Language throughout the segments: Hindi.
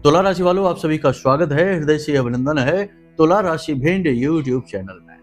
तुला राशि वालों, आप सभी का स्वागत है, हृदय से अभिनंदन है तुला राशि भिंड यूट्यूब चैनल में।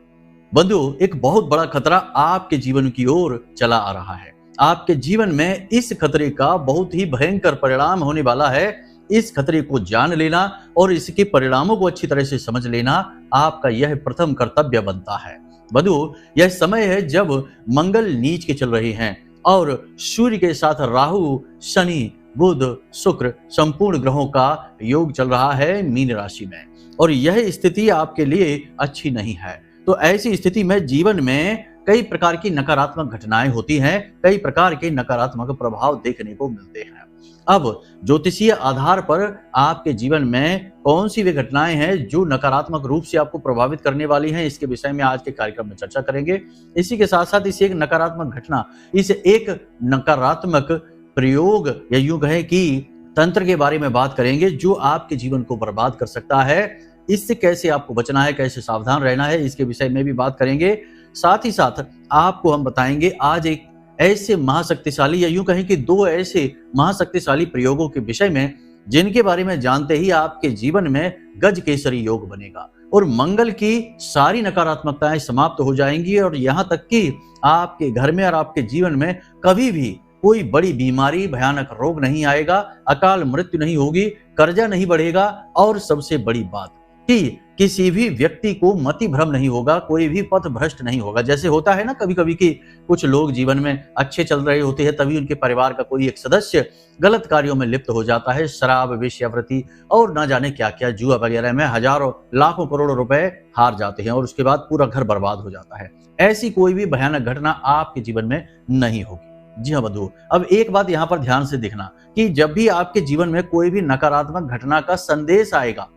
बंधु, एक बहुत बड़ा खतरा आपके जीवन की ओर चला आ रहा है। आपके जीवन में इस खतरे का बहुत ही भयंकर परिणाम होने वाला है। इस खतरे को जान लेना और इसके परिणामों को अच्छी तरह से समझ लेना आपका यह प्रथम कर्तव्य बनता है। बंधु, यह समय है जब मंगल नीच के चल रहे हैं और सूर्य के साथ राहु, शनि, बुध, शुक्र संपूर्ण ग्रहों का योग चल रहा है मीन राशि में, और यह स्थिति आपके लिए अच्छी नहीं है। तो ऐसी स्थिति में जीवन में कई प्रकार की नकारात्मक घटनाएं होती हैं, कई प्रकार के नकारात्मक प्रभाव देखने को मिलते हैं। अब ज्योतिषीय आधार पर आपके जीवन में कौन सी वे घटनाएं हैं जो नकारात्मक रूप से आपको प्रभावित करने वाली हैं, इसके विषय में आज के कार्यक्रम में चर्चा करेंगे। इसी के साथ साथ इस एक नकारात्मक घटना, इस एक नकारात्मक प्रयोग या यूं कहें कि तंत्र के बारे में बात करेंगे जो आपके जीवन को बर्बाद कर सकता है। इससे कैसे आपको बचना है, कैसे सावधान रहना है, इसके विषय में भी बात करेंगे। साथ ही साथ आपको हम बताएंगे आज एक ऐसे महाशक्तिशाली या यूं कहें कि दो ऐसे महाशक्तिशाली प्रयोगों के विषय में जिनके बारे में जानते ही आपके जीवन में गज केसरी योग बनेगा और मंगल की सारी नकारात्मकताएं समाप्त हो जाएंगी, और यहां तक कि आपके घर में और आपके जीवन में कभी भी कोई बड़ी बीमारी, भयानक रोग नहीं आएगा, अकाल मृत्यु नहीं होगी, कर्जा नहीं बढ़ेगा, और सबसे बड़ी बात कि किसी भी व्यक्ति को मति भ्रम नहीं होगा, कोई भी पथ भ्रष्ट नहीं होगा। जैसे होता है ना कभी कभी कि कुछ लोग जीवन में अच्छे चल रहे होते हैं, तभी उनके परिवार का कोई एक सदस्य गलत कार्यों में लिप्त हो जाता है, शराब, वेश्यावृत्ति और ना जाने क्या क्या, जुआ वगैरह में हजारों लाखों करोड़ों रुपए हार जाते हैं और उसके बाद पूरा घर बर्बाद हो जाता है। ऐसी कोई भी भयानक घटना आपके जीवन में नहीं होगी। जी हाँ बंधु, अब एक बात यहाँ पर ध्यान से देखना कि जब भी आपके जीवन में कोई भी नकारात्मक घटना का संदेश आएगा,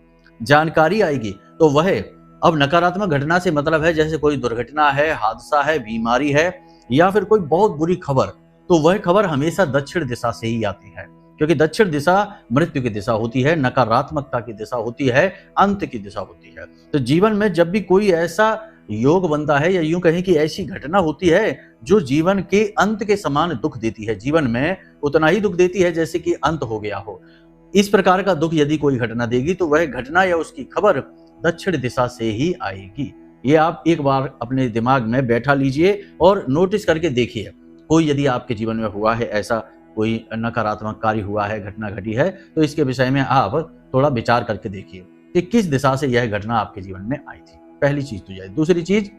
जानकारी आएगी, तो वह अब नकारात्मक घटना से मतलब है जैसे कोई दुर्घटना है, हादसा है, बीमारी है या फिर कोई बहुत बुरी खबर, तो वह खबर हमेशा दक्षिण दिशा से ही आती है, क्योंकि दक्षिण दिशा मृत्यु की दिशा होती है, नकारात्मकता की दिशा होती है, अंत की दिशा होती है। तो जीवन में जब भी कोई ऐसा योग बनता है या यूं कहें कि ऐसी घटना होती है जो जीवन के अंत के समान दुख देती है, जीवन में उतना ही दुख देती है जैसे कि अंत हो गया हो, इस प्रकार का दुख यदि कोई घटना देगी तो वह घटना या उसकी खबर दक्षिण दिशा से ही आएगी। ये आप एक बार अपने दिमाग में बैठा लीजिए और नोटिस करके देखिए। कोई यदि आपके जीवन में हुआ है, ऐसा कोई नकारात्मक कार्य हुआ है, घटना घटी है, तो इसके विषय में आप थोड़ा विचार करके देखिए कि किस दिशा से यह घटना आपके जीवन में आई थी। पहली चीज तो यह। दूसरी चीज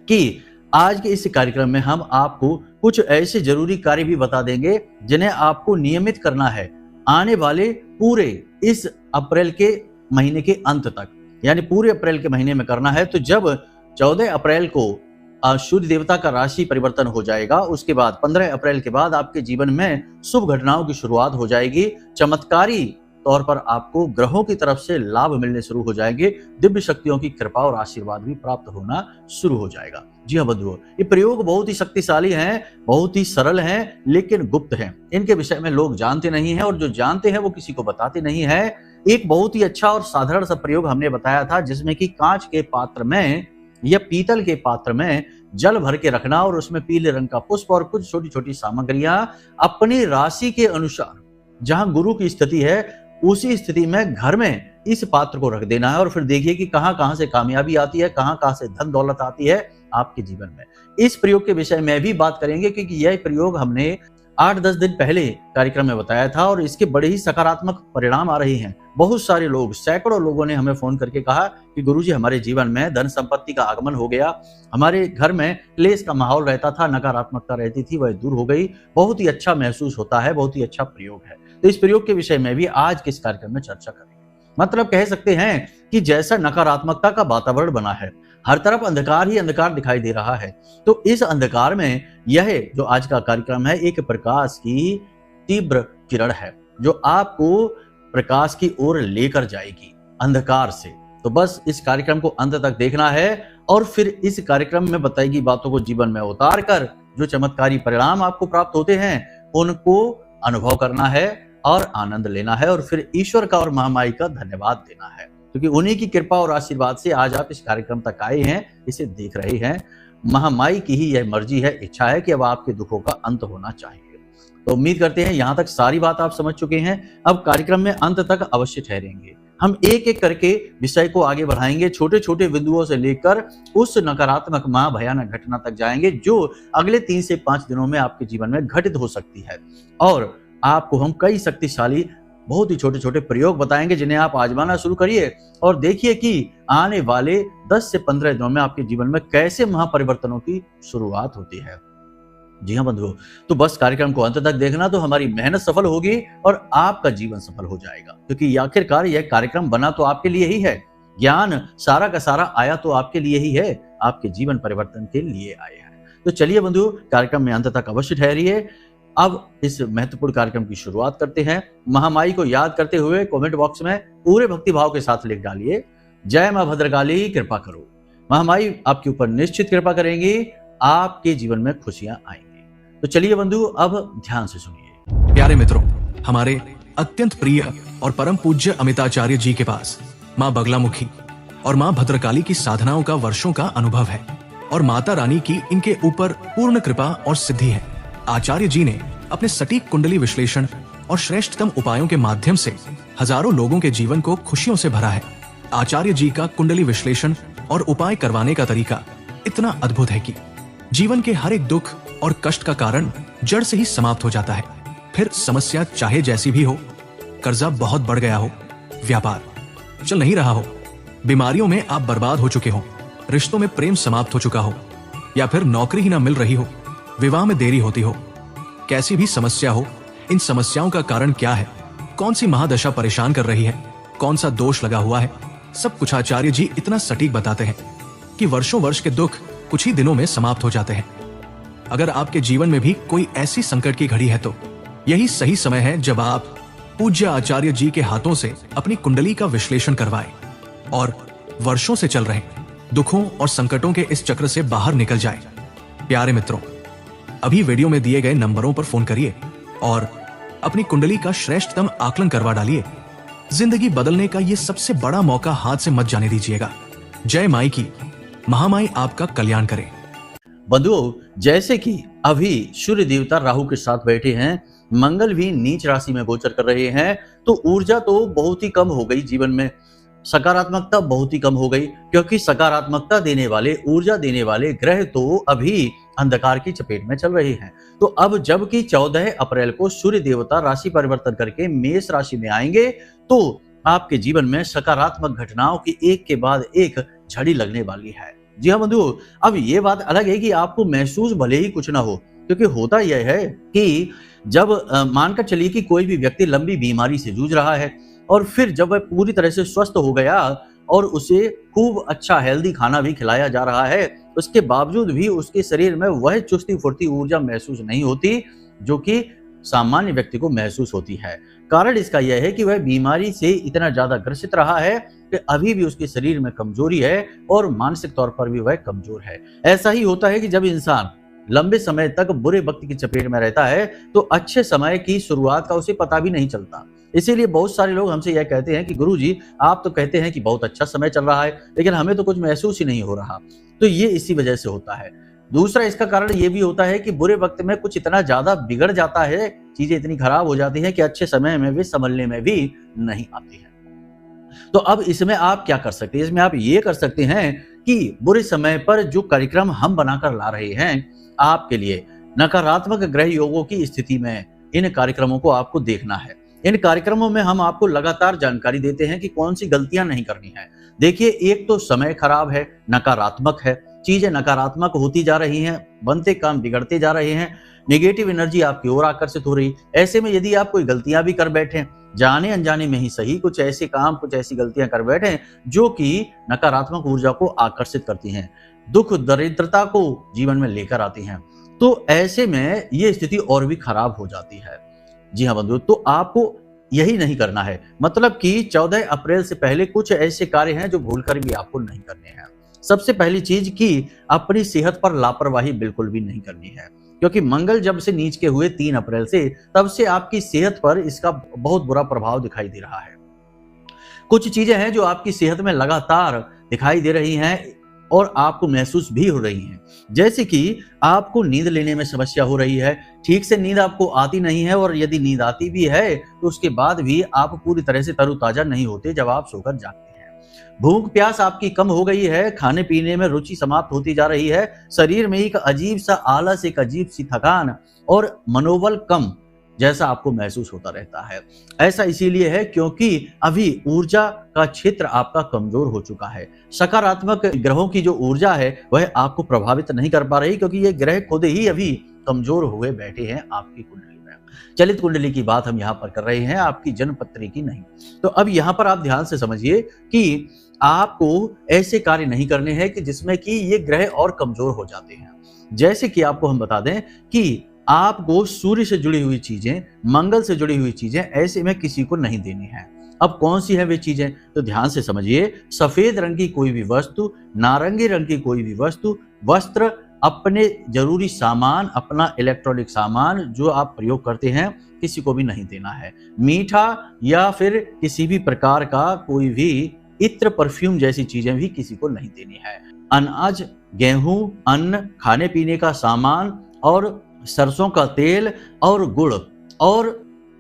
कि आज के इस कार्यक्रम में हम आपको कुछ ऐसे जरूरी कार्य भी बता देंगे जिन्हें आपको नियमित करना है आने वाले पूरे इस अप्रैल के महीने के अंत तक, यानी पूरे अप्रैल के महीने में करना है। तो जब 14 अप्रैल को सूर्य देवता का राशि परिवर्तन हो जाएगा, उसके बाद 15 अप्रैल के बाद आपके जीवन में शुभ घटनाओं की शुरुआत हो जाएगी। चमत्कारी तौर पर आपको ग्रहों की तरफ से लाभ मिलने शुरू हो जाएंगे, दिव्य शक्तियों की कृपा और आशीर्वाद भी प्राप्त होना शुरू हो जाएगा। जी हाँ बंधुओं, ये प्रयोग बहुत ही शक्तिशाली हैं, बहुत ही सरल हैं, लेकिन गुप्त हैं। इनके विषय में लोग जानते नहीं हैं और जो जानते हैं वो किसी को बताते नहीं है। एक बहुत ही अच्छा और साधारण सा प्रयोग हमने बताया था जिसमें कि कांच के पात्र में या पीतल के पात्र में जल भर के रखना और उसमें पीले रंग का पुष्प और कुछ छोटी छोटी सामग्रियां अपनी राशि के अनुसार, जहां गुरु की स्थिति है उसी स्थिति में घर में इस पात्र को रख देना है और फिर देखिए कि कहां कहां से कामयाबी आती है, कहां कहां से धन दौलत आती है आपके जीवन में। इस प्रयोग के विषय में भी बात करेंगे क्योंकि यह प्रयोग हमने 8-10 दिन पहले कार्यक्रम में बताया था और इसके बड़े ही सकारात्मक परिणाम आ रहे हैं। बहुत सारे लोग, सैकड़ों लोगों ने हमें फोन करके कहा कि गुरुजी हमारे जीवन में धन संपत्ति का आगमन हो गया, हमारे घर में क्लेश का माहौल रहता था, नकारात्मकता रहती थी, वह दूर हो गई, बहुत ही अच्छा महसूस होता है, बहुत ही अच्छा प्रयोग है। तो इस प्रयोग के विषय में भी आज के इस कार्यक्रम में चर्चा करेंगे। मतलब कह सकते हैं कि जैसा नकारात्मकता का वातावरण बना है, हर तरफ अंधकार ही अंधकार दिखाई दे रहा है, तो इस अंधकार में यह जो आज का कार्यक्रम है एक प्रकाश की तीव्र किरण है जो आपको प्रकाश की ओर लेकर जाएगी अंधकार से। तो बस इस कार्यक्रम को अंत तक देखना है और फिर इस कार्यक्रम में बताई गई बातों को जीवन में उतार कर जो चमत्कारी परिणाम आपको प्राप्त होते हैं उनको अनुभव करना है और आनंद लेना है और फिर ईश्वर का और महामाई का धन्यवाद देना है, क्योंकि उन्हीं की कृपा और आशीर्वाद से आज आप इस कार्यक्रम तक आए हैं, इसे देख रहे हैं। महामाई की ही यह मर्जी है, इच्छा है कि अब आपके दुखों का अंत होना चाहिए। तो उम्मीद करते हैं यहाँ तक सारी बात आप समझ चुके हैं। अब कार्यक्रम में अंत तक अवश्य ठहरेंगे। हम एक एक करके विषय को आगे बढ़ाएंगे, छोटे छोटे बिंदुओं से लेकर उस नकारात्मक भयानक घटना तक जाएंगे जो अगले 3 से 5 दिनों में आपके जीवन में घटित हो सकती है। और आपको हम कई शक्तिशाली बहुत ही छोटे छोटे प्रयोग बताएंगे जिन्हें आप आजमाना शुरू करिए और देखिए कि आने वाले 10 से 15 दिनों में आपके जीवन में कैसे महापरिवर्तनों की शुरुआत होती है। जी हाँ बंधुओं, तो बस कार्यक्रम को अंत तक देखना, तो हमारी मेहनत सफल होगी और आपका जीवन सफल हो जाएगा, क्योंकि आखिरकार यह कार्यक्रम बना तो आपके लिए ही है। ज्ञान सारा का सारा आया तो आपके लिए ही है, आपके जीवन परिवर्तन के लिए आया है। तो चलिए बंधु, कार्यक्रम में अंत तक अवश्य ठहरिए। अब इस महत्वपूर्ण कार्यक्रम की शुरुआत करते हैं। महामाई को याद करते हुए कमेंट बॉक्स में पूरे भक्ति भाव के साथ लिख डालिए, जय मां भद्रकाली कृपा करो। महामाई आपके ऊपर निश्चित कृपा करेंगी, आपके जीवन में खुशियां आएंगी। तो चलिए बंधु, अब ध्यान से सुनिए। प्यारे मित्रों, हमारे अत्यंत प्रिय और परम पूज्य अमिताचार्य जी के पास माँ बगलामुखी और माँ भद्रकाली की साधनाओं का वर्षों का अनुभव है और माता रानी की इनके ऊपर पूर्ण कृपा और सिद्धि है। आचार्य जी ने अपने सटीक कुंडली विश्लेषण और श्रेष्ठतम उपायों के माध्यम से हजारों लोगों के जीवन को खुशियों से भरा है। आचार्य जी का कुंडली विश्लेषण और उपाय करवाने का तरीका इतना अद्भुत है कि जीवन के हर एक दुख और कष्ट का कारण जड़ से ही समाप्त हो जाता है। फिर समस्या चाहे जैसी भी हो, कर्जा बहुत बढ़ गया हो, व्यापार चल नहीं रहा हो, बीमारियों में आप बर्बाद हो चुके हो, रिश्तों में प्रेम समाप्त हो चुका हो, या फिर नौकरी ही ना मिल रही हो, विवाह में देरी होती हो, कैसी भी समस्या हो, इन समस्याओं का कारण क्या है, कौन सी महादशा परेशान कर रही है, कौन सा दोष लगा हुआ है, सब कुछ आचार्य जी इतना सटीक बताते हैं कि वर्षों वर्ष के दुख कुछ ही दिनों में समाप्त हो जाते हैं। अगर आपके जीवन में भी कोई ऐसी संकट की घड़ी है तो यही सही समय है जब आप पूज्य आचार्य जी के हाथों से अपनी कुंडली का विश्लेषण करवाएं और वर्षों से चल रहे दुखों और संकटों के इस चक्र से बाहर निकल जाएं। प्यारे मित्रों, अभी वीडियो में दिए गए नंबरों पर फोन करिए और अपनी कुंडली का श्रेष्ठतम आकलन करवा डालिए। जिंदगी बदलने का ये सबसे बड़ा मौका हाथ से मत जाने दीजिएगा। जय माई की, महामाई आपका कल्याण करे। बंधुओं, जैसे कि अभी सूर्य देवता राहु के साथ बैठे हैं, मंगल भी नीच राशि में गोचर कर रहे हैं, तो ऊर्जा तो बहुत ही कम हो गई, जीवन में सकारात्मकता बहुत ही कम हो गई, क्योंकि सकारात्मकता देने वाले, ऊर्जा देने वाले ग्रह तो अभी अंधकार की चपेट में चल रहे हैं। तो अब जबकि 14 अप्रैल को सूर्य देवता राशि परिवर्तन करके मेष राशि में आएंगे, तो आपके जीवन में सकारात्मक घटनाओं की एक के बाद एक झड़ी लगने वाली है। जी हाँ बंधुओं, अब ये बात अलग है कि आपको महसूस भले ही कुछ ना हो, क्योंकि होता यह है कि जब मानकर चलिए कि कोई भी व्यक्ति लंबी बीमारी से जूझ रहा है और फिर जब वह पूरी तरह से स्वस्थ हो गया और उसे खूब अच्छा हेल्दी खाना भी खिलाया जा रहा है, उसके बावजूद भी उसके शरीर में वह चुस्ती फुर्ती ऊर्जा महसूस नहीं होती जो कि सामान्य व्यक्ति को महसूस होती है। कारण इसका यह है कि वह बीमारी से इतना ज्यादा ग्रसित रहा है कि अभी भी उसके शरीर में कमजोरी है और मानसिक तौर पर भी वह कमजोर है। ऐसा ही होता है कि जब इंसान लंबे समय तक बुरे वक्त की चपेट में रहता है तो अच्छे समय की शुरुआत का उसे पता भी नहीं चलता। इसीलिए बहुत सारे लोग हमसे यह कहते हैं कि गुरुजी, आप तो कहते हैं कि बहुत अच्छा समय चल रहा है, लेकिन हमें तो कुछ महसूस ही नहीं हो रहा। तो ये इसी वजह से होता है। दूसरा इसका कारण ये भी होता है कि बुरे वक्त में कुछ इतना ज्यादा बिगड़ जाता है, चीजें इतनी खराब हो जाती हैं कि अच्छे समय में भी संभलने में भी नहीं आती है। तो अब इसमें आप क्या कर सकते हैं? इसमें आप ये कर सकते हैं कि बुरे समय पर जो कार्यक्रम हम बनाकर ला रहे हैं आपके लिए, नकारात्मक ग्रह योगों की स्थिति में इन कार्यक्रमों को आपको देखना है। इन कार्यक्रमों में हम आपको लगातार जानकारी देते हैं कि कौन सी गलतियां नहीं करनी है। देखिए, एक तो समय खराब है, नकारात्मक है, चीजें नकारात्मक होती जा रही हैं, बनते काम बिगड़ते जा रहे हैं, नेगेटिव एनर्जी आपकी ओर आकर्षित हो रही। ऐसे में यदि आप कोई गलतियां भी कर बैठे, जाने अनजाने में ही सही, कुछ ऐसे काम, कुछ ऐसी गलतियां कर बैठे जो कि नकारात्मक ऊर्जा को आकर्षित करती हैं, दुख दरिद्रता को जीवन में लेकर आती हैं, तो ऐसे में ये स्थिति और भी खराब हो जाती है। जी हाँ बंधु, तो आपको यही नहीं करना है। मतलब कि 14 अप्रैल से पहले कुछ ऐसे कार्य हैं जो भूलकर भी आपको नहीं करने हैं। सबसे पहली चीज कि अपनी सेहत पर लापरवाही बिल्कुल भी नहीं करनी है, क्योंकि मंगल जब से नीच के हुए 3 अप्रैल से, तब से आपकी सेहत पर इसका बहुत बुरा प्रभाव दिखाई दे रहा है। कुछ चीजें हैं जो आपकी सेहत में लगातार दिखाई दे रही हैं, और आपको महसूस भी हो रही हैं। जैसे कि आपको नींद लेने में समस्या हो रही है, ठीक से नींद आपको आती नहीं है, और यदि नींद आती भी है तो उसके बाद भी आप पूरी तरह से तरोताजा नहीं होते जब आप सोकर जागते हैं। भूख प्यास आपकी कम हो गई है, खाने पीने में रुचि समाप्त होती जा रही है, शरीर में एक अजीब सा आलस, एक अजीब सी थकान और मनोबल कम जैसा आपको महसूस होता रहता है। ऐसा इसीलिए है क्योंकि अभी ऊर्जा का क्षेत्र आपका कमजोर हो चुका है। सकारात्मक ग्रहों की जो ऊर्जा है वह आपको प्रभावित नहीं कर पा रही, क्योंकि ये ग्रह खुद ही अभी कमजोर हुए बैठे हैं आपकी कुंडली में। चलित कुंडली की बात हम यहाँ पर कर रहे हैं, आपकी जन्म पत्री की नहीं। तो अब यहाँ पर आप ध्यान से समझिए कि आपको ऐसे कार्य नहीं करने हैं कि जिसमें कि ये ग्रह और कमजोर हो जाते हैं। जैसे कि आपको हम बता दें कि आपको सूर्य से जुड़ी हुई चीजें, मंगल से जुड़ी हुई चीजें ऐसे में किसी को नहीं देनी है। अब कौन सी है वे चीजें, तो ध्यान से समझिए। सफेद रंग की कोई भी वस्तु, नारंगी रंग की कोई भी वस्तु, वस्त्र, अपने जरूरी सामान, अपना इलेक्ट्रॉनिक सामान जो आप प्रयोग करते हैं, किसी को भी नहीं देना है। मीठा या फिर किसी भी प्रकार का कोई भी इत्र, परफ्यूम जैसी चीजें भी किसी को नहीं देनी है। अनाज, गेहूं, अन्न, खाने पीने का सामान और सरसों का तेल और गुड़ और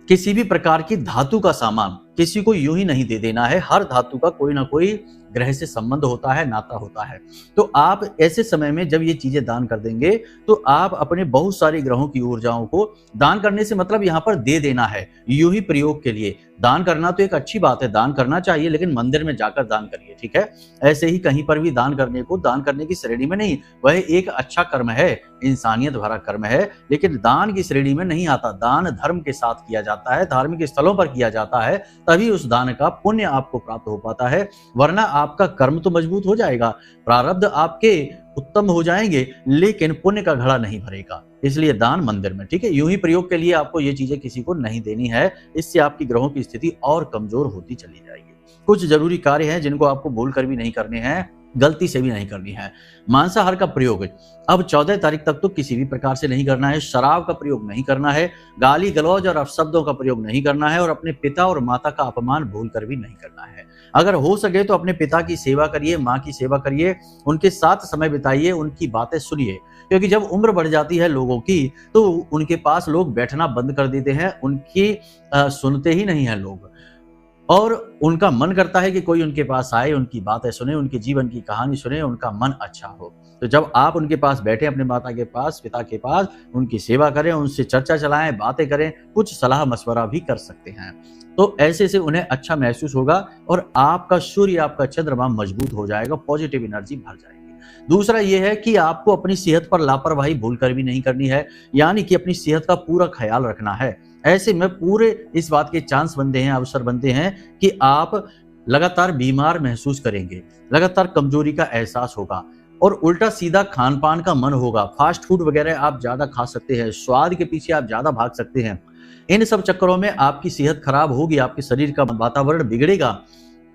किसी भी प्रकार की धातु का सामान किसी को यूं ही नहीं दे देना है। हर धातु का कोई ना कोई ग्रह से संबंध होता है, नाता होता है। तो आप ऐसे समय में जब ये चीजें दान कर देंगे तो आप अपने बहुत सारे ग्रहों की ऊर्जाओं को, दान करने से मतलब यहाँ पर दे देना है, यूं ही प्रयोग के लिए। दान करना तो एक अच्छी बात है, दान करना चाहिए, लेकिन मंदिर में जाकर दान करिए, ठीक है। ऐसे ही कहीं पर भी दान करने को दान करने की श्रेणी में नहीं, वह एक अच्छा कर्म है, इंसानियत भरा कर्म है, लेकिन दान की श्रेणी में नहीं आता। दान धर्म के साथ किया जाता है, धार्मिक स्थलों पर किया जाता है, तभी उस दान का पुण्य आपको प्राप्त हो पाता है। वरना आपका कर्म तो मजबूत हो जाएगा, प्रारब्ध आपके उत्तम हो जाएंगे, लेकिन पुण्य का घड़ा नहीं भरेगा। इसलिए दान मंदिर में, ठीक है। यूं ही प्रयोग के लिए आपको ये चीजें किसी को नहीं देनी है, इससे आपकी ग्रहों की स्थिति और कमजोर होती चली जाएगी। कुछ जरूरी कार्य हैं जिनको आपको भूल कर भी नहीं करने हैं, गलती से भी नहीं करनी है। मांसाहार का प्रयोग अब 14 तारीख तक तो किसी भी प्रकार से नहीं करना है। शराब का प्रयोग नहीं करना है, गाली गलौज और अपशब्दों का प्रयोग नहीं करना है, और अपने पिता और माता का अपमान भूल कर भी नहीं करना है। अगर हो सके तो अपने पिता की सेवा करिए, माँ की सेवा करिए, उनके साथ समय बिताइए, उनकी बातें सुनिए, क्योंकि जब उम्र बढ़ जाती है लोगों की तो उनके पास लोग बैठना बंद कर देते हैं, उनकी सुनते ही नहीं है लोग, और उनका मन करता है कि कोई उनके पास आए, उनकी बातें सुने, उनके जीवन की कहानी सुने, उनका मन अच्छा हो। तो जब आप उनके पास बैठे, अपने माता के पास, पिता के पास, उनकी सेवा करें, उनसे चर्चा चलाएं, बातें करें, कुछ सलाह मशवरा भी कर सकते हैं। तो ऐसे से उन्हें अच्छा महसूस होगा और आपका सूर्य, आपका चंद्रमा मजबूत हो जाएगा, पॉजिटिव एनर्जी भर जाएगी। दूसरा यह है कि आपको अपनी सेहत पर लापरवाही भूल कर भी नहीं करनी है, यानी कि अपनी सेहत का पूरा ख्याल रखना है। ऐसे में पूरे इस बात के चांस बनते हैं, अवसर बनते हैं कि आप लगातार बीमार महसूस करेंगे, लगातार कमजोरी का एहसास होगा, और उल्टा सीधा खान पान का मन होगा। फास्ट फूड वगैरह आप ज्यादा खा सकते हैं, स्वाद के पीछे आप ज्यादा भाग सकते हैं। इन सब चक्करों में आपकी सेहत खराब होगी, आपके शरीर का वातावरण बिगड़ेगा,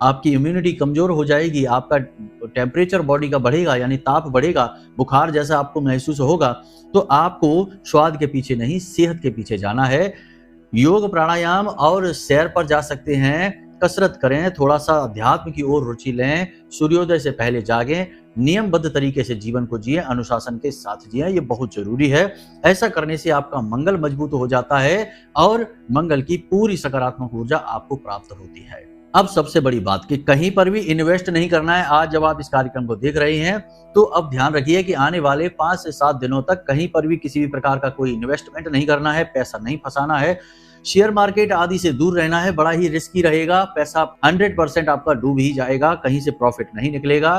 आपकी इम्यूनिटी कमजोर हो जाएगी, आपका टेम्परेचर बॉडी का बढ़ेगा, यानी ताप बढ़ेगा, बुखार जैसा आपको महसूस होगा। तो आपको स्वाद के पीछे नहीं, सेहत के पीछे जाना है। योग, प्राणायाम और सैर पर जा सकते हैं, कसरत करें, थोड़ा सा अध्यात्म की ओर रुचि लें, सूर्योदय से पहले जागें, नियमबद्ध तरीके से जीवन को जिए, अनुशासन के साथ जिए, ये बहुत जरूरी है। ऐसा करने से आपका मंगल मजबूत हो जाता है और मंगल की पूरी सकारात्मक ऊर्जा आपको प्राप्त होती है। अब सबसे बड़ी बात कि कहीं पर भी इन्वेस्ट नहीं करना है। आज जब आप इस कार्यक्रम को देख रहे हैं तो अब ध्यान रखिए कि आने वाले 5 से 7 दिनों तक कहीं पर भी किसी भी प्रकार का कोई इन्वेस्टमेंट नहीं करना है, पैसा नहीं फंसाना है, शेयर मार्केट आदि से दूर रहना है, बड़ा ही रिस्की रहेगा, पैसा 100% आपका डूब ही जाएगा, कहीं से प्रॉफिट नहीं निकलेगा।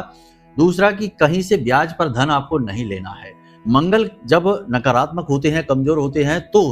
दूसरा कि कहीं से ब्याज पर धन आपको नहीं लेना है। मंगल जब नकारात्मक होते हैं, कमजोर होते हैं, तो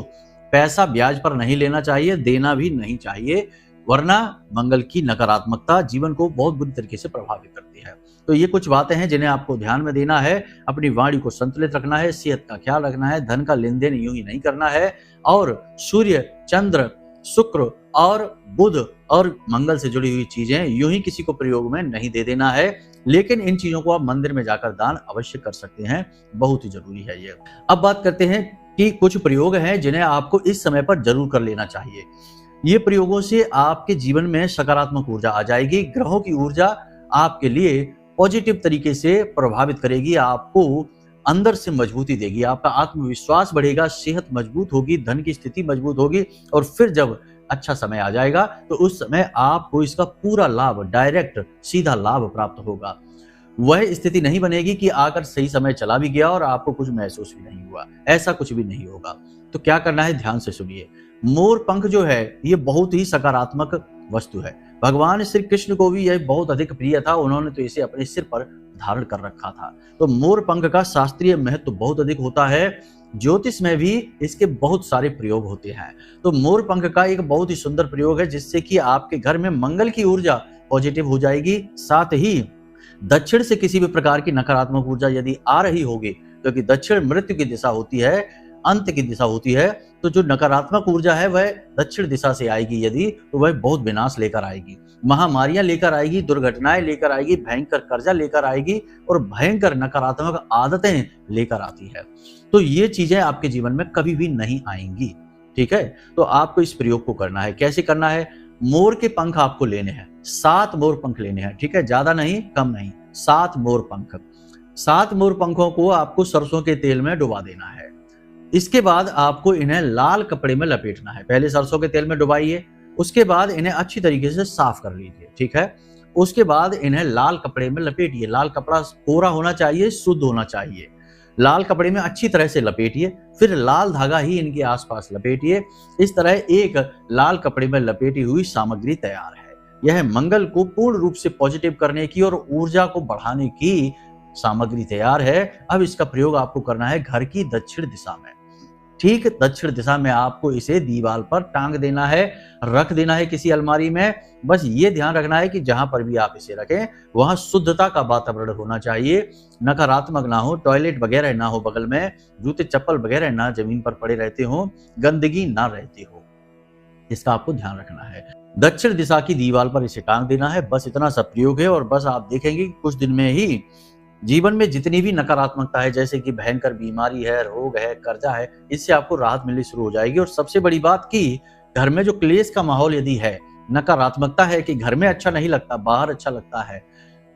पैसा ब्याज पर नहीं लेना चाहिए, देना भी नहीं चाहिए, वरना मंगल की नकारात्मकता जीवन को बहुत बुरी तरीके से प्रभावित करती है। तो ये कुछ बातें हैं जिन्हें आपको ध्यान में देना है। अपनी वाणी को संतुलित रखना है, सेहत का ख्याल रखना है, धन का लेन देन यूं ही नहीं करना है, और सूर्य, चंद्र, शुक्र और बुध और मंगल से जुड़ी हुई चीजें यूं ही किसी को प्रयोग में नहीं दे देना है। लेकिन इन चीजों को आप मंदिर में जाकर दान अवश्य कर सकते हैं, बहुत ही जरूरी है ये। अब बात करते हैं कि कुछ प्रयोग हैं जिन्हें आपको इस समय पर जरूर कर लेना चाहिए। ये प्रयोगों से आपके जीवन में सकारात्मक ऊर्जा आ जाएगी, ग्रहों की ऊर्जा आपके लिए पॉजिटिव तरीके से प्रभावित करेगी, आपको अंदर से मजबूती देगी, आपका आत्मविश्वास बढ़ेगा, सेहत मजबूत होगी, धन की स्थिति मजबूत होगी। और फिर जब अच्छा समय आ जाएगा तो उस समय आपको इसका पूरा लाभ, डायरेक्ट सीधा लाभ प्राप्त होगा। वह स्थिति नहीं बनेगी कि आकर सही समय चला भी गया और आपको कुछ महसूस भी नहीं हुआ, ऐसा कुछ भी नहीं होगा। तो क्या करना है, ध्यान से सुनिए। मोर पंख जो है ये बहुत ही सकारात्मक वस्तु है। भगवान श्री कृष्ण को भी यह बहुत अधिक प्रिय था, उन्होंने तो इसे अपने सिर पर धारण कर रखा था। तो मोर पंख का शास्त्रीय महत्व बहुत अधिक होता है, ज्योतिष में भी इसके बहुत सारे प्रयोग होते हैं। तो मोर पंख का एक बहुत ही सुंदर प्रयोग है जिससे कि आपके घर में मंगल की ऊर्जा पॉजिटिव हो जाएगी। साथ ही दक्षिण से किसी भी प्रकार की नकारात्मक ऊर्जा यदि आ रही होगी, क्योंकि दक्षिण मृत्यु की दिशा होती है, अंत की दिशा होती है, तो जो नकारात्मक ऊर्जा है वह दक्षिण दिशा से आएगी यदि, तो वह बहुत विनाश लेकर आएगी, महामारियां लेकर आएगी, दुर्घटनाएं लेकर आएगी, भयंकर कर्जा लेकर आएगी और भयंकर नकारात्मक आदतें लेकर आती है। तो ये चीजें आपके जीवन में कभी भी नहीं आएंगी। ठीक है, तो आपको इस प्रयोग को करना है। कैसे करना है, मोर के पंख आपको लेने हैं, 7 मोर पंख लेने हैं। ठीक है, ज्यादा नहीं, कम नहीं, 7 मोर पंख। 7 मोर पंखों को आपको सरसों के तेल में डुबा देना है। इसके बाद आपको इन्हें लाल कपड़े में लपेटना है। पहले सरसों के तेल में डुबाइए, उसके बाद इन्हें अच्छी तरीके से साफ कर लीजिए। ठीक है, उसके बाद इन्हें लाल कपड़े में लपेटिए। लाल कपड़ा कोरा होना चाहिए, शुद्ध होना चाहिए। लाल कपड़े में अच्छी तरह से लपेटिए, फिर लाल धागा ही इनके आसपास लपेटिए। इस तरह एक लाल कपड़े में लपेटी हुई सामग्री तैयार है। यह मंगल को पूर्ण रूप से पॉजिटिव करने की और ऊर्जा को बढ़ाने की सामग्री तैयार है। अब इसका प्रयोग आपको करना है घर की दक्षिण दिशा में। ठीक दक्षिण दिशा में आपको इसे दीवार पर टांग देना है, रख देना है किसी अलमारी में। बस ये ध्यान रखना है कि जहां पर भी आप इसे रखें वहां शुद्धता का वातावरण होना चाहिए, नकारात्मक ना हो, टॉयलेट वगैरह ना हो बगल में, जूते चप्पल वगैरह ना जमीन पर पड़े रहते हो, गंदगी ना रहती हो, इसका आपको ध्यान रखना है। दक्षिण दिशा की दीवार पर इसे टांग देना है। बस इतना सा प्रयोग है और बस आप देखेंगे कि कुछ दिन में ही जीवन में जितनी भी नकारात्मकता है, जैसे कि भयंकर बीमारी है, रोग है, कर्जा है, इससे आपको राहत मिलनी शुरू हो जाएगी। और सबसे बड़ी बात कि घर में जो क्लेश का माहौल यदि है, नकारात्मकता है कि घर में अच्छा नहीं लगता, बाहर अच्छा लगता है,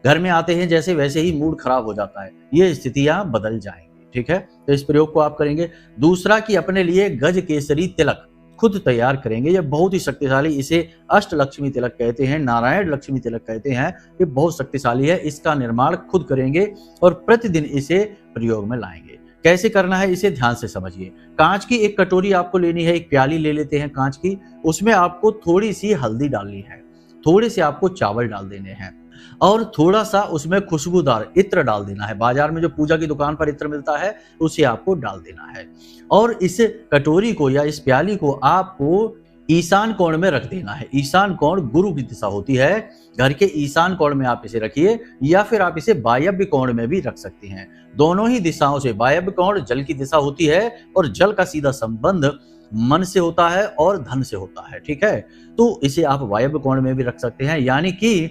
घर में आते हैं जैसे वैसे ही मूड खराब हो जाता है, ये स्थितियां बदल जाएंगी। ठीक है, तो इस प्रयोग को आप करेंगे। दूसरा कि अपने लिए गज केसरी तिलक खुद तैयार करेंगे। यह बहुत ही शक्तिशाली, इसे अष्ट लक्ष्मी तिलक कहते हैं, नारायण लक्ष्मी तिलक कहते हैं। ये बहुत शक्तिशाली है। इसका निर्माण खुद करेंगे और प्रतिदिन इसे प्रयोग में लाएंगे। कैसे करना है इसे ध्यान से समझिए। कांच की एक कटोरी आपको लेनी है, एक प्याली ले लेते हैं कांच की, उसमें आपको थोड़ी सी हल्दी डालनी है, थोड़े से आपको चावल डाल देने हैं और थोड़ा सा उसमें खुशबूदार इत्र डाल देना है। बाजार में जो पूजा की दुकान पर इत्र मिलता है उसे आपको डाल देना है और इस कटोरी को या इस प्याली को आपको ईशान कोण में रख देना है। ईशान कोण गुरु की दिशा होती है, घर के ईशान कोण में आप इसे रखिए या फिर आप इसे वायव्य कोण में भी रख सकते हैं। दोनों ही दिशाओं से, वायव्य कोण जल की दिशा होती है और जल का सीधा संबंध मन से होता है और धन से होता है। ठीक है, तो इसे आप वायव्य कोण में भी रख सकते हैं, यानी कि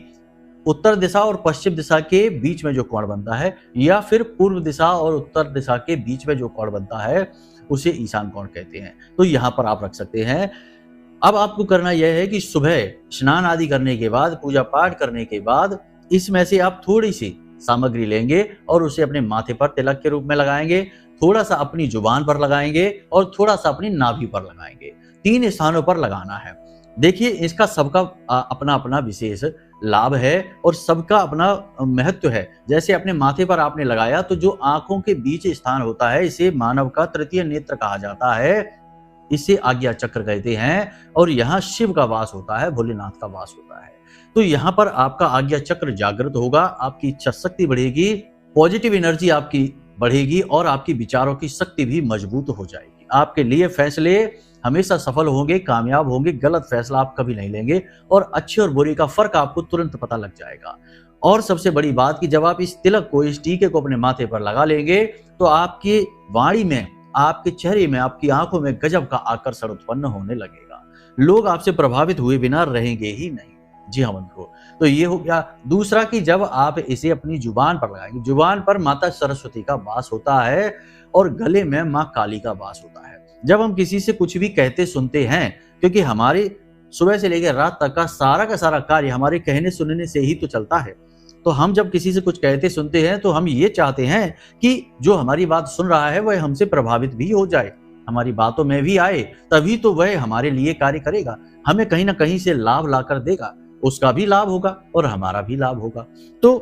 उत्तर दिशा और पश्चिम दिशा के बीच में जो कोण बनता है, या फिर पूर्व दिशा और उत्तर दिशा के बीच में जो कोण बनता है उसे ईशान कोण कहते हैं। तो यहाँ पर आप रख सकते हैं। अब आपको करना यह है कि सुबह स्नान आदि करने के बाद, पूजा पाठ करने के बाद, इसमें से आप थोड़ी सी सामग्री लेंगे और उसे अपने माथे पर तिलक के रूप में लगाएंगे, थोड़ा सा अपनी जुबान पर लगाएंगे और थोड़ा सा अपनी नाभि पर लगाएंगे। 3 स्थानों पर लगाना है। देखिए, इसका सबका अपना अपना विशेष लाभ है और सबका अपना महत्व है। जैसे अपने माथे पर आपने लगाया तो जो आंखों के बीच स्थान होता है, इसे मानव का तृतीय नेत्र कहा जाता है, इसे आज्ञा चक्र कहते हैं और यहाँ शिव का वास होता है, भोलेनाथ का वास होता है। तो यहाँ पर आपका आज्ञा चक्र जागृत होगा, आपकी इच्छा शक्ति बढ़ेगी, पॉजिटिव एनर्जी आपकी बढ़ेगी और आपकी विचारों की शक्ति भी मजबूत हो जाएगी। आपके लिए फैसले हमेशा सफल होंगे, कामयाब होंगे, गलत फैसला आप कभी नहीं लेंगे और अच्छे और बुरे का फर्क आपको तुरंत पता लग जाएगा। और सबसे बड़ी बात कि जब आप इस तिलक को, इस टीके को अपने माथे पर लगा लेंगे तो आपकी वाणी में, आपके चेहरे में, आपकी आंखों में गजब का आकर्षण उत्पन्न होने लगेगा। लोग आपसे प्रभावित हुए बिना रहेंगे ही नहीं। जी हाँ बंधुओं, तो ये हो गया। दूसरा कि जब आप इसे अपनी जुबान पर लगाएंगे, जुबान पर माता सरस्वती का वास होता है और गले में माँ काली का वास होता है। जब हम किसी से कुछ भी कहते सुनते हैं, क्योंकि हमारे सुबह से लेकर रात तक का सारा कार्य हमारे कहने सुनने से ही तो चलता है, तो हम जब किसी से कुछ कहते सुनते हैं तो हम ये चाहते हैं कि जो हमारी बात सुन रहा है वह हमसे प्रभावित भी हो जाए, हमारी बातों में भी आए, तभी तो वह हमारे लिए कार्य करेगा, हमें कहीं ना कहीं से लाभ लाकर देगा, उसका भी लाभ होगा और हमारा भी लाभ होगा। तो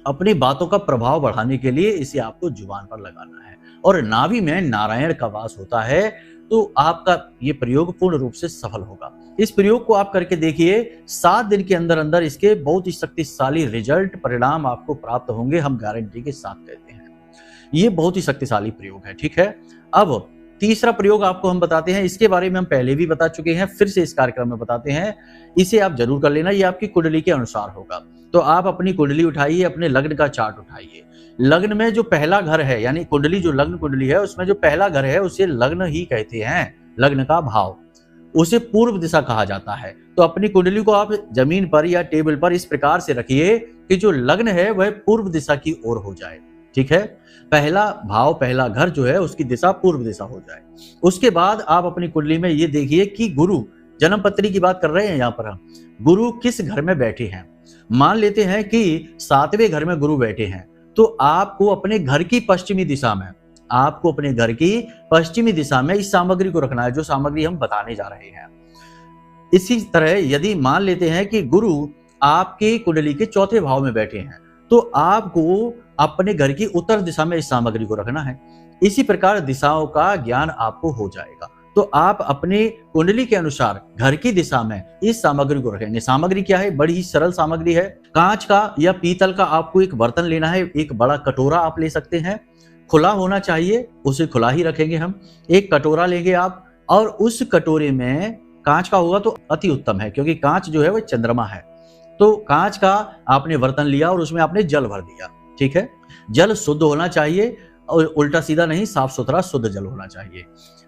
अपनी बातों का प्रभाव बढ़ाने के लिए इसे आपको जुबान पर लगाना है। और नाभि में नारायण का वास होता है, तो आपका ये प्रयोग पूर्ण रूप से सफल होगा। इस प्रयोग को आप करके देखिए, 7 दिन के अंदर अंदर इसके बहुत ही शक्तिशाली रिजल्ट परिणाम आपको प्राप्त होंगे, हम गारंटी के साथ कहते हैं। ये बहुत ही शक्तिशाली प्रयोग है, ठीक है। अब तीसरा प्रयोग आपको हम बताते हैं, इसके बारे में हम पहले भी बता चुके हैं, फिर से इस कार्यक्रम में बताते हैं। इसे आप जरूर कर लेना, ये आपकी कुंडली के अनुसार होगा। तो आप अपनी कुंडली उठाइए, अपने लग्न का चार्ट उठाइए। लग्न में जो पहला घर है, यानी कुंडली जो लग्न कुंडली है उसमें जो पहला घर है उसे लग्न ही कहते हैं, लग्न का भाव, उसे पूर्व दिशा कहा जाता है। तो अपनी कुंडली को आप जमीन पर या टेबल पर इस प्रकार से रखिए कि जो लग्न है वह पूर्व दिशा की ओर हो जाए, ठीक है। पहला भाव, पहला घर जो है उसकी दिशा पूर्व दिशा हो जाए। उसके बाद आप अपनी कुंडली में ये देखिए कि गुरु, जन्म पत्री की बात कर रहे हैं यहाँ पर हम, गुरु किस घर में बैठे हैं। मान लेते हैं कि 7वें घर में गुरु बैठे हैं, तो आपको अपने घर की पश्चिमी दिशा में, आपको अपने घर की पश्चिमी दिशा में इस सामग्री को रखना है, जो सामग्री हम बताने जा रहे हैं। इसी तरह यदि मान लेते हैं कि गुरु आपके कुंडली के 4थे भाव में बैठे हैं, तो आपको अपने घर की उत्तर दिशा में इस सामग्री को रखना है। इसी प्रकार दिशाओं का ज्ञान आपको हो जाएगा। तो आप अपने कुंडली के अनुसार घर की दिशा में इस सामग्री को रखेंगे। सामग्री क्या है? बड़ी ही सरल सामग्री है। कांच का या पीतल का आपको एक बर्तन लेना है, एक बड़ा कटोरा आप ले सकते हैं, खुला होना चाहिए, उसे खुला ही रखेंगे हम। एक कटोरा लेंगे आप, और उस कटोरे में कांच का होगा तो अति उत्तम है, क्योंकि कांच जो है वह चंद्रमा है। तो कांच का आपने बर्तन लिया और उसमें आपने जल भर दिया, ठीक है। जल शुद्ध होना चाहिए और उल्टा सीधा नहीं, साफ सुथरा शुद्ध जल होना चाहिए।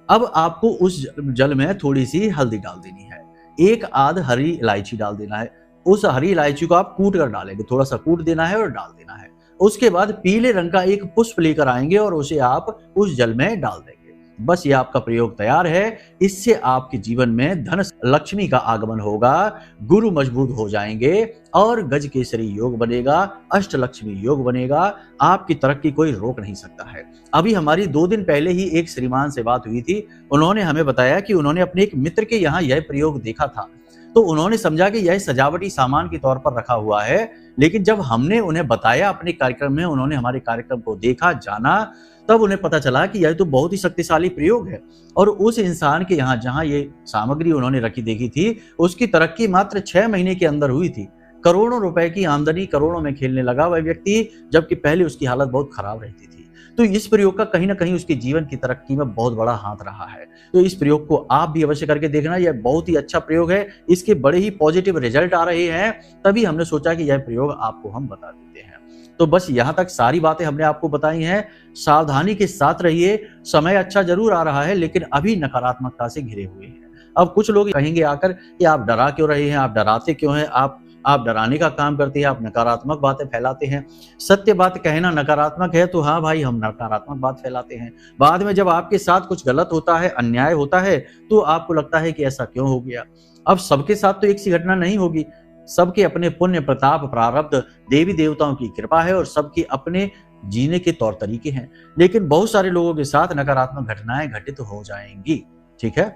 अब आपको उस जल में थोड़ी सी हल्दी डाल देनी है, एक आध हरी इलायची डाल देना है। उस हरी इलायची को आप कूट कर डालेंगे, थोड़ा सा कूट देना है और डाल देना है। उसके बाद पीले रंग का एक पुष्प लेकर आएंगे और उसे आप उस जल में डाल देंगे। बस ये आपका प्रयोग तैयार है। इससे आपके जीवन में धन लक्ष्मी का आगमन होगा, गुरु मजबूत हो जाएंगे और गज केसरी योग बनेगा, अष्ट लक्ष्मी योग बनेगा। आपकी तरक्की कोई रोक नहीं सकता है। अभी हमारी 2 दिन पहले ही एक श्रीमान से बात हुई थी, उन्होंने हमें बताया कि उन्होंने अपने एक मित्र के यहाँ यह प्रयोग देखा था, तो उन्होंने समझा कि यह सजावटी सामान के तौर पर रखा हुआ है। लेकिन जब हमने उन्हें बताया अपने कार्यक्रम में, उन्होंने हमारे कार्यक्रम को देखा, जाना, तब उन्हें पता चला कि यह तो बहुत ही शक्तिशाली प्रयोग है। और उस इंसान के यहाँ जहाँ ये सामग्री उन्होंने रखी देखी थी, उसकी तरक्की मात्र 6 महीने के अंदर हुई थी। करोड़ों रुपए की आमदनी, करोड़ों में खेलने लगा वह व्यक्ति, जबकि पहले उसकी हालत बहुत खराब रहती थी। तो इस प्रयोग का कहीं ना कहीं उसके जीवन की तरक्की में बहुत बड़ा हाथ रहा है। तो इस प्रयोग को आप भी अवश्य करके देखना, यह बहुत ही अच्छा प्रयोग है, इसके बड़े ही पॉजिटिव रिजल्ट आ रहे हैं। तभी हमने सोचा कि यह प्रयोग आपको हम बता देते हैं। तो बस यहाँ तक सारी बातें हमने आपको बताई हैं। सावधानी के साथ रहिए। समय अच्छा जरूर आ रहा है, लेकिन अभी नकारात्मकता से घिरे हुए हैं। अब कुछ लोग कहेंगे आकर कि आप डरा क्यों रहे हैं, आप डराते क्यों हैं, आप डराने का काम करते हैं, आप नकारात्मक बातें फैलाते हैं। सत्य बात कहना नकारात्मक है तो हाँ भाई, हम नकारात्मक बात फैलाते हैं। बाद में जब आपके साथ कुछ गलत होता है, अन्याय होता है, तो आपको लगता है कि ऐसा क्यों हो गया। अब सबके साथ तो एक सी घटना नहीं होगी, सबके अपने पुण्य, प्रताप, प्रारब्ध, देवी देवताओं की कृपा है और सबके अपने जीने के तौर तरीके हैं। लेकिन बहुत सारे लोगों के साथ नकारात्मक घटनाएं घटित हो जाएंगी, ठीक है।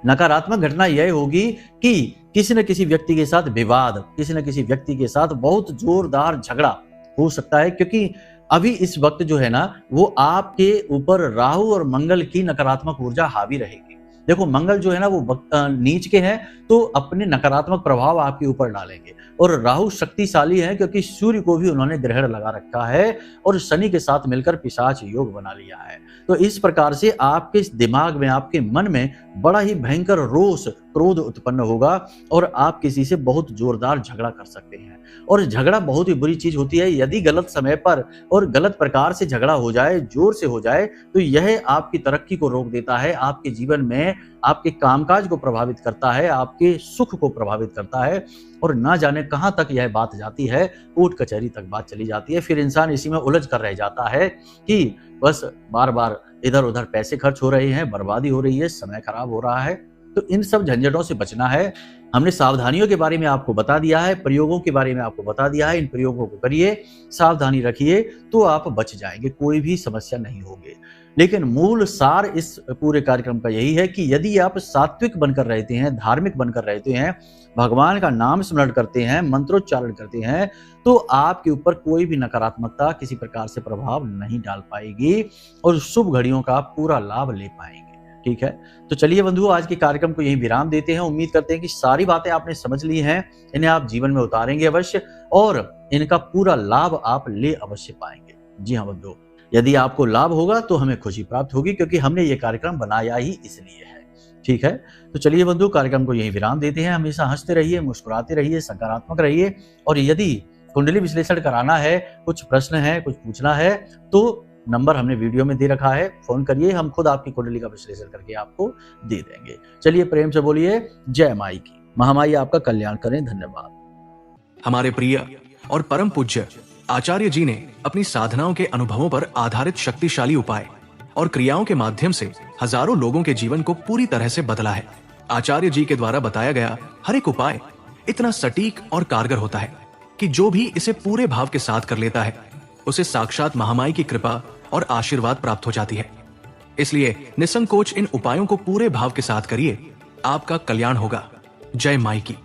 नकारात्मक घटना यह होगी कि किसी न किसी व्यक्ति के साथ विवाद, किसी न किसी व्यक्ति के साथ बहुत जोरदार झगड़ा हो सकता है, क्योंकि अभी इस वक्त जो है ना, वो आपके ऊपर राहु और मंगल की नकारात्मक ऊर्जा हावी रहेगी। देखो, मंगल जो है ना वो नीच के हैं, तो अपने नकारात्मक प्रभाव आपके ऊपर डालेंगे। और राहु शक्तिशाली है, क्योंकि सूर्य को भी उन्होंने ग्रहण लगा रखा है और शनि के साथ मिलकर पिशाच योग बना लिया है। तो इस प्रकार से आपके दिमाग में, आपके मन में बड़ा ही भयंकर रोष, क्रोध उत्पन्न होगा और आप किसी से बहुत जोरदार झगड़ा कर सकते हैं। और झगड़ा बहुत ही बुरी चीज होती है। यदि गलत समय पर और गलत प्रकार से झगड़ा हो जाए, जोर से हो जाए, तो यह आपकी तरक्की को रोक देता है, आपके जीवन में आपके कामकाज को प्रभावित करता है, आपके सुख को प्रभावित करता है, और ना जाने कहां तक यह बात जाती है, कोर्ट कचहरी तक बात चली जाती है। फिर इंसान इसी में उलझ कर रह जाता है कि बस बार बार इधर उधर पैसे खर्च हो रहे हैं, बर्बादी हो रही है, समय खराब हो रहा है। तो इन सब झंझटों से बचना है। हमने सावधानियों के बारे में आपको बता दिया है, प्रयोगों के बारे में आपको बता दिया है। इन प्रयोगों को करिए, सावधानी रखिए, तो आप बच जाएंगे, कोई भी समस्या नहीं होगी। लेकिन मूल सार इस पूरे कार्यक्रम का यही है कि यदि आप सात्विक बनकर रहते हैं, धार्मिक बनकर रहते हैं, भगवान का नाम स्मरण करते हैं, मंत्रोच्चारण करते हैं, तो आपके ऊपर कोई भी नकारात्मकता किसी प्रकार से प्रभाव नहीं डाल पाएगी और शुभ घड़ियों का आप पूरा लाभ ले पाएंगे। ठीक है, तो चलिए बंधुओं, आज के कार्यक्रम को यहीं विराम देते हैं। उम्मीद करते हैं कि सारी बातें आपने समझ ली हैं, इन्हें आप जीवन में उतारेंगे अवश्य और इनका पूरा लाभ आप ले अवश्य पाएंगे। जी हाँ बंधुओं, यदि आपको लाभ होगा तो हमें खुशी प्राप्त होगी, क्योंकि हमने ये कार्यक्रम बनाया ही इसलिए है। ठीक है, तो चलिए बंधु, कार्यक्रम को यहीं विराम देते हैं। हमेशा हंसते रहिए, मुस्कुराते रहिए, सकारात्मक रहिए। और यदि कुंडली विश्लेषण कराना है, कुछ प्रश्न है, कुछ पूछना है, तो नंबर हमने वीडियो में दे रखा है, फोन करिए, हम खुद आपकी कुंडली का विश्लेषण करके आपको दे देंगे। चलिए प्रेम से बोलिए जय माई की। महामाई आपका कल्याण करें। धन्यवाद। हमारे प्रिय और परम पूज्य आचार्य जी ने अपनी साधनाओं के अनुभवों पर आधारित शक्तिशाली उपाय और क्रियाओं के माध्यम से हजारों लोगों के जीवन को पूरी तरह से बदला है। आचार्य जी के द्वारा बताया गया हर एक उपाय इतना सटीक और कारगर होता है कि जो भी इसे पूरे भाव के साथ कर लेता है, उसे साक्षात महामाई की कृपा और आशीर्वाद प्राप्त हो जाती है। इसलिए निसंकोच इन उपायों को पूरे भाव के साथ करिए, आपका कल्याण होगा। जय माई की।